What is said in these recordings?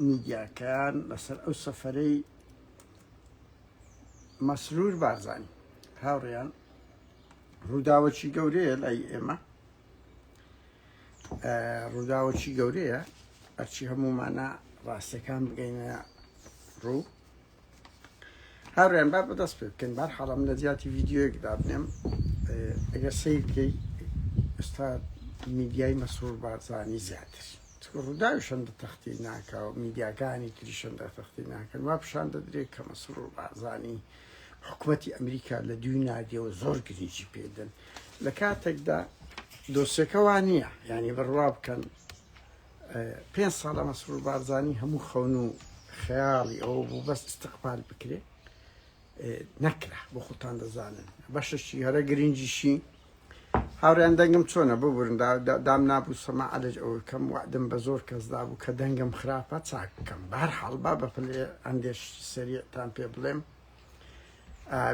میدیاکان لەسەر ئەو سەفەرەی مەسرور بارزانانی هاوڕێیان ڕووداوەکی گەورەیە لای ئێمە ڕووداوەکی گەورەیە ئەرچی هەمومانە ڕاستیەکان بگەینە ڕوو هاوڕێیان با بەدەست پێ بکەین بەرحاڵە من لە زیاتی ڤیدیۆیەکدا بنێم ئەگەر سەیر بکەی ئێستا میدیای مەسرور بارزانی زیاتر ڕووداویشان لە تەختی ناکە و میدیاکانی تریشان لە تەختی ناکەن وا پیشان دەدرێت کە مەسرور بارزانی حکوومەتی ئەمریکا لە دوی نادیەوە زۆر گرنگی پێدەن لە کاتێکدا دۆسیەکە وان نییە ینی بڕوا بکەن 5 ساڵە مەسرور بارزانی هەموو خەون و خەیاڵی ئەوە بوو بەس استقبال بکرێت نەکرا بۆ خۆتان دەزانن بەشەشی هەرە گرنگیشی هاوڕیان دەنگم چۆنە ببورن دام نابوو سەما عەلەج ئەوە کەم وعدم بە زۆر کەسدا بوو کە دەنگم خراپە چاک بکەم بەهەرحاڵ با بە پلێ ئەندێش سەریعتان پێ بڵێم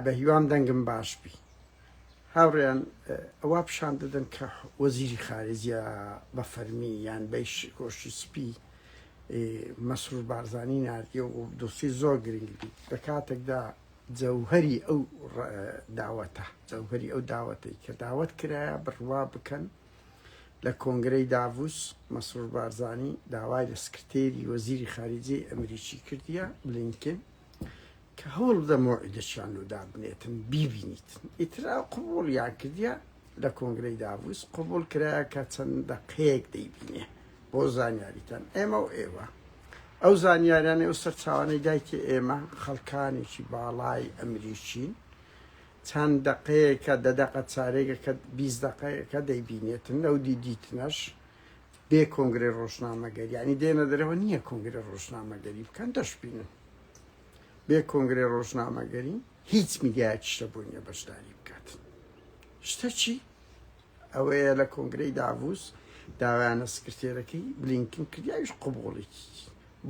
بە هیوام دەنگم باش بی هاوڕێیان ئەوە پیشان دەدەن کە وەزیری خارجیە بە فەرمی یان بەیش گۆشتی سپی مەسرور بارزانی نردیە و دۆسی زۆر گرنگی بی لە کاتێکدا جەوهەری ئەو داوەتە جەوهەری ئەو داوەتەی کە داوەت کرایە بڕوا بکەن لە کۆنگرەی داڤوس مەسرور بارزانی داوای لە سکرتێری وەزیری خارجی ئەمریکی کردیە بلینکن کە هەوڵ بدە مۆعیدەشیان لەودا بنێتن بیبینیتن ئیترا قبوڵیان کردیە لە کۆنگرەی داڤوس قبوڵ کرایە کە چەند دەقەیەک دەیبینێ بۆ زانیاریتان ئێمە و ئێوە ئەو زانیاریانە ئەو سەرچاوانەی دایکی ئێمە خەڵکانێکی باڵای ئەمریکین چەند دەقەیەکە دەدەقە چارێکە کە 20 دەقەیەکە دەیبینێتن ئەو دیدیتنەش بێ کۆنگرەی ڕۆژنامەگەری ینی دێنە دەرەوە نییە کۆنگرە ڕۆژنامەگەری بکەن دەشبینن بێ کۆنگرەی ڕۆژنامەگەری هیچ میدیایەکی شتە بۆ نییە بەشداری بکاتن شتە چی ئەوەیە لە کۆنگرەی داڤوس داوایانە سکرتێرەکەی بلینکن کردیاویش قبوڵێکی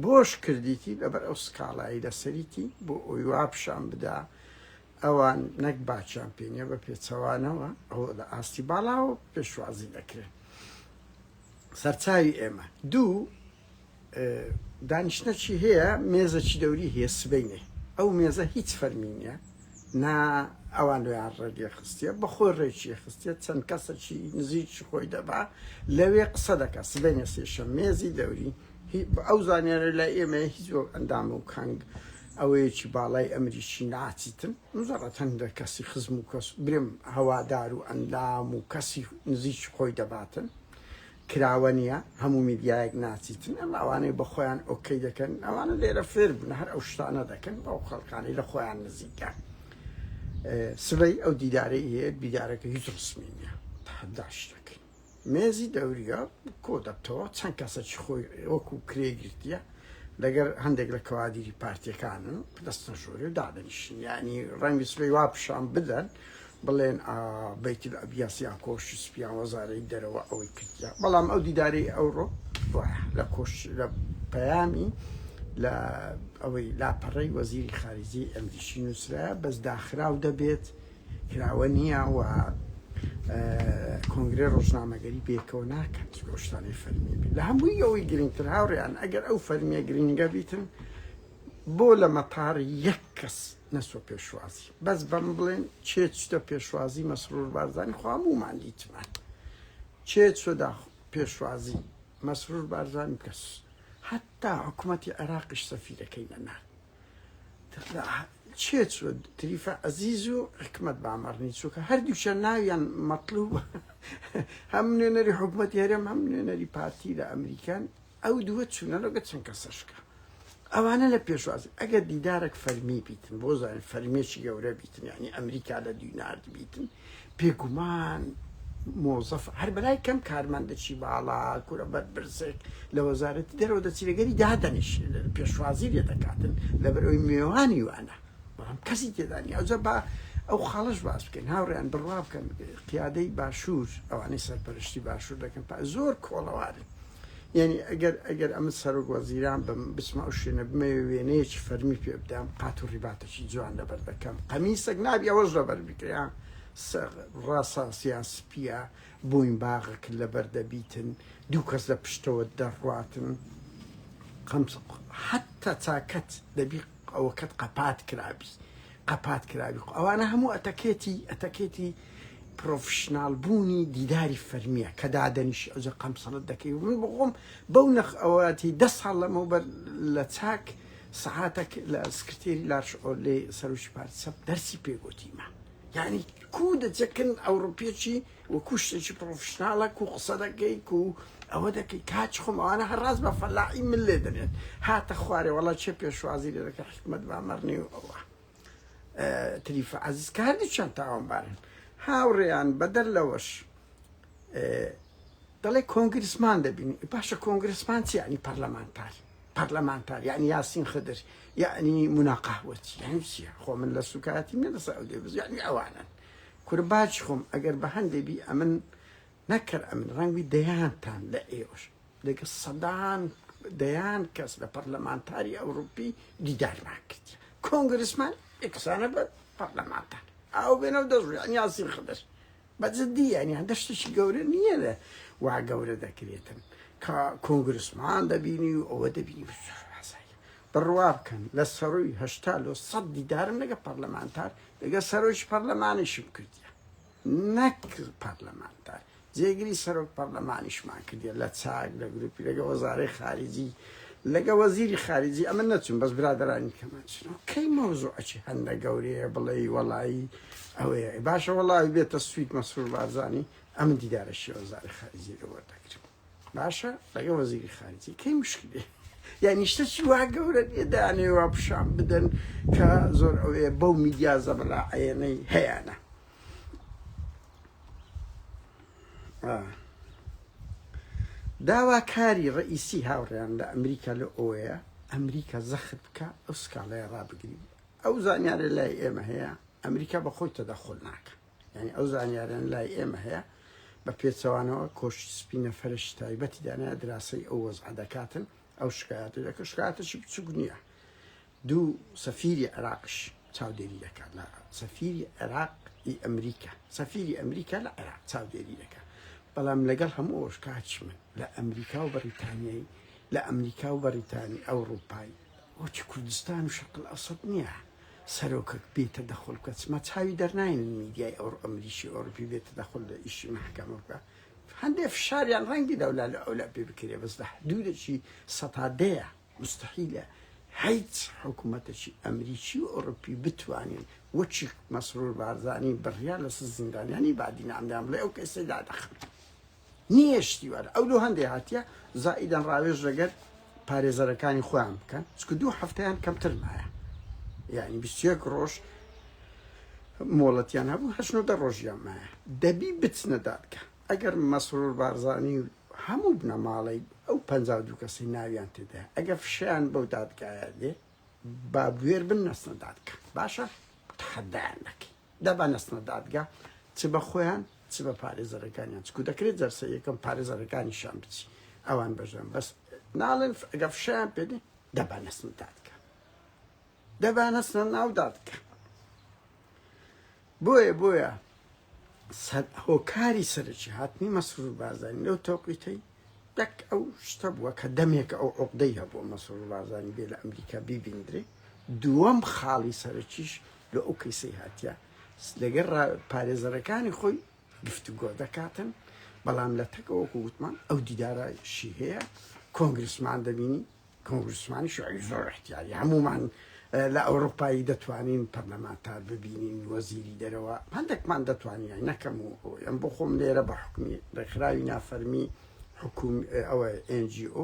بۆش کردیتی لەبەر ئەو سکاڵایی لەسەریتی بۆ ئەوی وا پیشان بدا ئەوان نەک باچیان پێنیە بە پێچەوانەوە ئەوە لە ئاستی باڵاوە پێشوازی دەکرێت سەرچاوی ئێمە دوو دانیشتنەکی هەیە مێزەکی دەوری هەیە سبەینێ ئەو مێزە هیچ فەرمی نییە نا ئەوان لۆیان ڕێگە خستیە بە خۆی ڕێکی خستیە چەند کەسەکی نزیکی خۆی دەبا لەوێ قسە دەکات سبەینە سێشە مێزی دەوری ئەو زانیارە لای ئێمە هیچ ئەندام و کەنگ ئەوەیەکی باڵای ئەمریکی ناچیتن زۆرە هەندە کەسی خزم و کەس برم هەوادار و ئەندام و کەسی نزیکی خۆی دەباتن کراوە نییە هەموو میدیایەک ناچیتن ئەم ئەوانەی بە خۆیان ئۆکەی دەکەن ئەوانە لێرە فێر بوون هەر ئەو شتانە دەکەن بەو خەڵکانی لە خۆیان نزیکە سبەی ئەو دیدارەی هەیە بیدارەکە هیچ ڕسمی نییە تەحەداش دەکەین مێزی دەوریە کۆ دەبتەوە چەند کەسەکی خۆی وەکو کرێگرتیە لەگەر هەندێک لە کەوادیری پارتیەکانن دەستە ژۆری و دادەنیشن ینی ڕەنگی سبەی وا پیشان بدەن بڵێن بەیتی ئەبیاسیان کۆشی سپیان وەزارەی دەرەوە ئەوەی کردیا بەڵام ئەو دیداری ئەوڕۆ لە کۆش لە پەیامی لە ئەوەی لاپەڕەی وەزیری خارجی ئەمریکی نووسرایە بەس داخراو دەبێت کراوە نییە و کۆنگرەی ڕۆژنامەگەری بێکەوە ناکات گۆشتانی فەرمی بێت لە هەمووی ئەوەی گرنگتر هاوڕێیان ئەگەر ئەو فەرمیە گرنگە بیتن بۆ لە مەتار یەک کەس نەسوە پێشوازی بەس بەم بڵێن چێت شتە پێشوازی مەسرور بارزانی خۆ هەموومان دیتمان چێت شۆدا پێشوازی مەسرور بارزانی کەس حتا حکوومەتی عێراقیش سەفیرەکەی نەنات چێت شۆ تریفە عەزیز و حکمەت بامەڕنی چووکە هەردووشە ناویان مەطلوب هەم نوێنەری حکوومەتی هەرێم هەم نوێنەری پارتی لە ئەمریکان ئەو دووە چوونە لەگە چەند کەسەشکە ئەوانە لە پێشوازی ئەگەر دیدارێک فەرمی بیتن بۆ زانین فەرمێکی گەورە بیتن یعنی ئەمریکا لە دوی نارد بیتن پێگومان مۆزەف هەر بەلای کەم کارمەندێکی باڵا کورە بەربرزێک لە وەزارەتی دەرەوە دەچی لەگەری دادەنیش پێشوازی لێ دەکاتن لەبەرەوەی میێوانی وانە بەڵام کەسی تێدانی ئەوجە بە ئەو خاڵش باس بکەین هاوڕێیان بڕوا بکەن قیادەی باشوور ئەوانەی سەرپەرشتی باشوور دەکەن زۆر کۆڵەوارن یعنی ئەگەر ئەمە سەرۆک وەزیران بسمە ئەو شوێنە بمە وێنەیەکی فەرمی پێ بدەم قات و ڕیباتێکی جوان لەبەر دەکەم قەمیسێک نابی ئەوەش لەبەر بکەیان ڕاستاسیان سپیە بۆین باغەکە لەبەر دەبیتن دوو کەس لە پشتەوە دەڕواتن قمص حتى تاكت دبي أو كت قبات كرابي أو أنا هم أتكيتي بروفيشنال بوني ديداري فرمية كدادنش أو قمص لدكي ومن بقوم بونخ أواتي دس على موبر لتاك ساعاتك لسكرتيري لارش أو لي سروش بارتساب درسي بيقوتي ما يعني كودة تكن أوروبيتشي وكوشتشي بروفيشنالك وقصدك كو أودك كاتشخم وأنا هالراز بفلاعي من الليدن هات أخواري والله تشبي شو عزيزي لك حكمة بأمرني تليفة عزيز كهردي شان تعاون بارن هاوريان بدل لوش دلي كونغرسمان دبيني باشا كونغرسمان يعني برلمانتار يعني ياسين خضر يعني مناقهوتي يعني بسيا خو من لسكاتي من السعودية بس يعني أوانا كرباتشخم أجر بهندي بي أمن نكر أمن رنجي ديان تان لأيوش لك الصدان ديان كاس لبرلمانتاري أوروبي دي دار معك كونغرسمان إكسانة برلمانتار أو بينو دوز يعني ياسين خضر بس دي يعني عندش شي جورة نية وعجورة ذاكرية كونغرسمان دبيني أو دبيني بالرواب كان للسروي هشتالو صدي دارم لقى برلمانتار لقى سرويش برلماني شمكرديا نك برلمانتار زيقري سروك برلمانيش ما كرديا لا تساق لقروبي لقى وزاري خارجي لقى وزيري خارجي أمنتهم بس برادراني كمان شنو كي موضوع أشي هندا قوري بلاي والله أو يا باشا والله بيت السويت مسرور بارزاني أمن دي دار الشيء وزاري خارجي قورتك باشا لقى وزيري خارجي كي مشكلة يعني اشتشي واحد قولت يداني وابشام بدن كزور أو بو ميديا زبلا عيني هيانا داوا كاري رئيسي هاوريان لأمريكا لأويا أمريكا زخت بك أسكالي رابقري أو زانيار لا إيما هي أمريكا بخوي تدخلناك يعني أو زانيار لا إيما هي ببيتسوانو كوش سبينا فرش تايبتي دانا دراسي أوز عدكاتن أو شكايات شي بتسقنيها دو سفيري عراقش تاوديري لك لا سفيري عراق أمريكا سفيري أمريكا لا عراق تاوديري لك بلام لقال هم أوش كاتشمن لا أمريكا وبريطانيا لا أمريكا وبريطانيا أوروباي وش كردستان وشرق الأوسط نيا سروكك بيت تدخل كتس ما تساوي درناين الميديا أو أمريكي أوروبي بيت تدخل إيش محكمة هندي في الشارع رنجي دولة لأولى ببكرية بس لحدود شيء ستادية مستحيلة هيت حكومة شيء أمريكي وأوروبي بتوانين وتشك مسرور بارزاني بالريال الزندان يعني بعدين عم يعملوا أو كيسيدا دخل نيشتي ولا أولو هندي هاتيا زائدا راويج رجل باريزركاني خوام كان سكدو حفتين كم ترمايا يعني بسيك روش مولتيان هبو هشنو دروج معاه دبي بتسندادك اگر مسرور بارزاني همو بنا مالي او پنزاو کسی ناویان تده اگر فشان بو دادگاه بابوير بالنسنا دادگاه باشا تحدى عنك دابا نسنا دادگاه تبا خوان تبا باريزركانيان تكو دكريت درسي يكم باريزركاني شامبتي اوان بجان بس نالن اگر فشان بدي دابا نسنا دادگاه دابا نسنا ناو دادگاه بويا هو كاري سرجي هاتني مسرور بارزاني لو توقيتي دك أو شتبوا كدميك أو عقديها بو مسرور بارزاني بيلا أمريكا بيبندري دوام خالي سرجيش لو أوكي سيهاتيا لقرا باريزركاني خوي قفتو دكاتن بلام لتك أو قوتمان أو ديدارا شي هي كونغرسمان دبيني كونغرسمان شو عيزور احتيالي عموما لا أوروبا دتوانين برلمانتار ببينين وزيري دروا عندك ما دتوانين يعني نكمو ينبخهم ليرة بحكمي رخراوي نافرمي حكومي أو NGO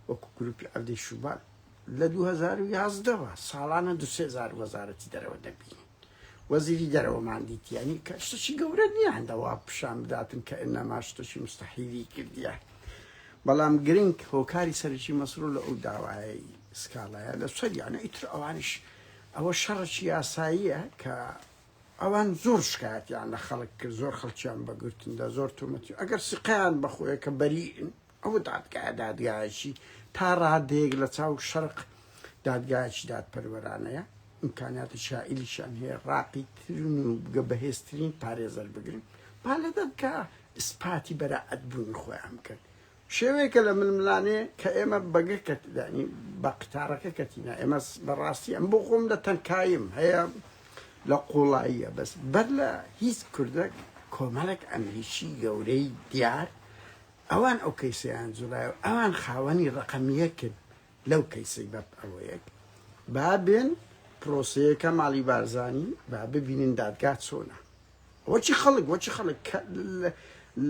وكجروبي عبد الشباب لدو هزار ويازدوا سالانة 2000 وزارتي دروا دبينين وزيري دروا ما عندي يعني كشتشي قورني عنده وابشام ذاتن كأنما اشتشي مستحيلي كرديا بلام جرينك هو كاري سرشي مسرور لأو دعوة سكالا لسه يعني يتر أوانش أول شر سياسية كأوان زور شكات يعني خلق زور خلشان بقولتن ده زور تومتي أجر سقيان بخويا كبريء أو داد قاعشي ترى ديق لتاو الشرق داد قاعش داد برورانيا إمكانيات الشائل شان هي راقي ترون بجبهسترين باريزر بقولن بالداد كا إثباتي براءة بون خويا أمكن شوێکە لە ململانێ کە ئێمە بەگەکە دانی بە قتارەکە کەتینا ئێمە بەڕاستی ئەم بۆ خۆم لە تەنکایم هەیە لە قوڵاییە بەس بەر لە هیچ کوردەك کۆمەڵێک ئەمریکی گەورەی دیار ئەوان ئەو کەیسەیان جوڵایە ئەوان خاوەنی ڕقەمیەکن لەو کەیسەی بە ئەوەیەک با بێن پرۆسەیەکە ماڵی بارزانی با ببینین دادگا چۆنە وەچی خەڵک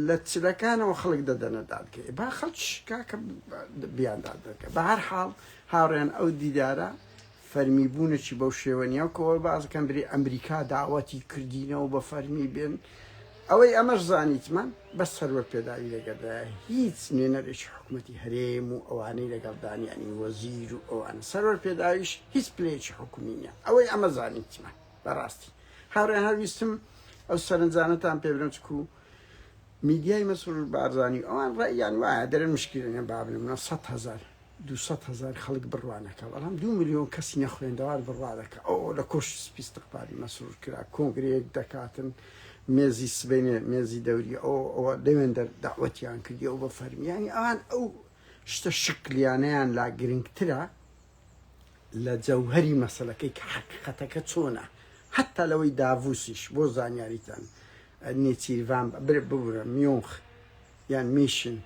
لە چلەکانەوە خەڵک دەدەنە دادگای با خەڵک کاکە بیان دادگا بە هەر حاڵ هاوڕێن ئەو دیدارە فەرمیبوونەی بەو شێوەنیە کۆوە بازەکەم بری ئەمریکا داوەتی کردینەوە بە فەرمی بێن ئەوەی ئەمەش زانیتمان بەس سەروە پێداوی لەگەڵدایە هیچ نوێنەرێکی حکوومەتی هەرێم و ئەوانەی لەگەڵدانیانی وەزیر و ئەوانە سەروە پێداویش هیچ پلەیەکی حکومی نییە ئەوەی ئەمە زانیتمان بەڕاستی هاوڕێن هەرویستم ئەو سەرنجانەتان پێ برم چکو میدیای مەسرور بارزانی ئەوان ڕێیان وایە دەرن مشکلێنە بابنمە 100,000 200,000 خەڵک بڕوانەکە بەڵام 2 ملیۆن کەسی نەخوێندەوار بڕوادەکە ئەو لە کۆش سپی استقبالی مەسرور کرا کۆنگرەیەک دەکاتن مێزی سبینێ مێزی دەوری ئەوە لەوێن داوەتیان کردی ئەو بە فەرمیانی ئەوان ئەو شتە شکلیانەیان لا گرنگترە لە جەوهەری مەسەلەکەی کە حەقیقەتەکە چۆنە حتا لەوەی داڤوسیش بۆ زانیاریتان نێچیروان ببورە میۆنخ یان میشن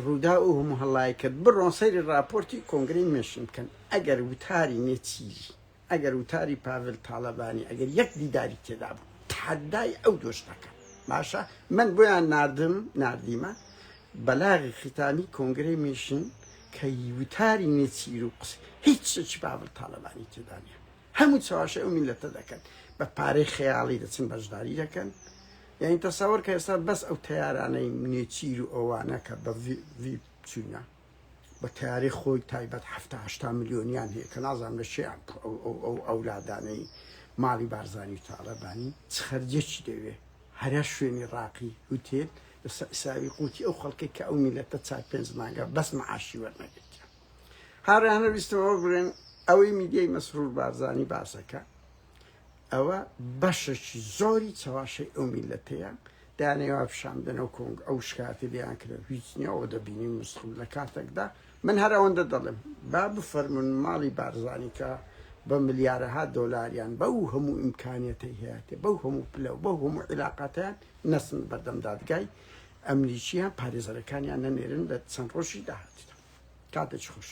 ڕوودا و هەموو هەڵای کرد بڕۆن سەیری راپۆرتی کۆنگرەی میشن بکەن ئەگەر وتاری نێچیری ئەگەر وتاری پاڤل تاڵەبانی ئەگەر یەک دیداری تێدا بوو تحدای ئەو دۆشتەکە باشە من بۆیان ناردیمە بەلاغی ختامی کۆنگرەی میشن کە وتاری نێچیر و قسە هیچ شتێکی پاڤل تاڵەبانی تێدا نیە هەموو چاواشە ئەو میلەتە دەکەن بە پارەی خەیاڵی دەچن بەشداری دەکەن یعنی تەسەوەر کە ئێستا بەس ئەو تیارانەی نێچیر و ئەوانە کە بە ڤی چوونە بە تیاری خۆی تایبەت 70-80 ملیۆنیان هەیە کە نازانم لە شێیان ئەو ئەولادانەی ماڵی بارزانی و تاڵەبانی چ خەرجێکی دەوێ هەرە شوێنی ڕاقی وتێت ئیساوی قوتی ئەو خەڵکی کە ئەو میلەتە 4-5 مانگە بەس مەعاشی وەرنەگرتیە هاوڕێیانە ویستمەوە بڵێن ئەوەی میدیای مەسرور بارزانی باسەکە ئەوە بەشێکی زۆری چاواشەی ئەو میلەتەیە دانەوە پیشاندنەوە کۆنگ ئەو شکاتی لیان کرد هیچ نییە ئەوە دەبینی مسلم لە کاتێکدا من هەر ئەوەندە دەڵێم با بفەرمون ماڵی بارزانی کە بە ملیارەها دۆلاریان بەو هەموو ئیمکانیەتەی هەیەێ بەو هەموو پلە و بەو هەموو عیلاقاتیان نەسن بەردەم دادگای ئەمریکیان پارێزەرەکانیان نەنێرن لە چەند ڕۆژی داهاتیدا کاتێکی خۆش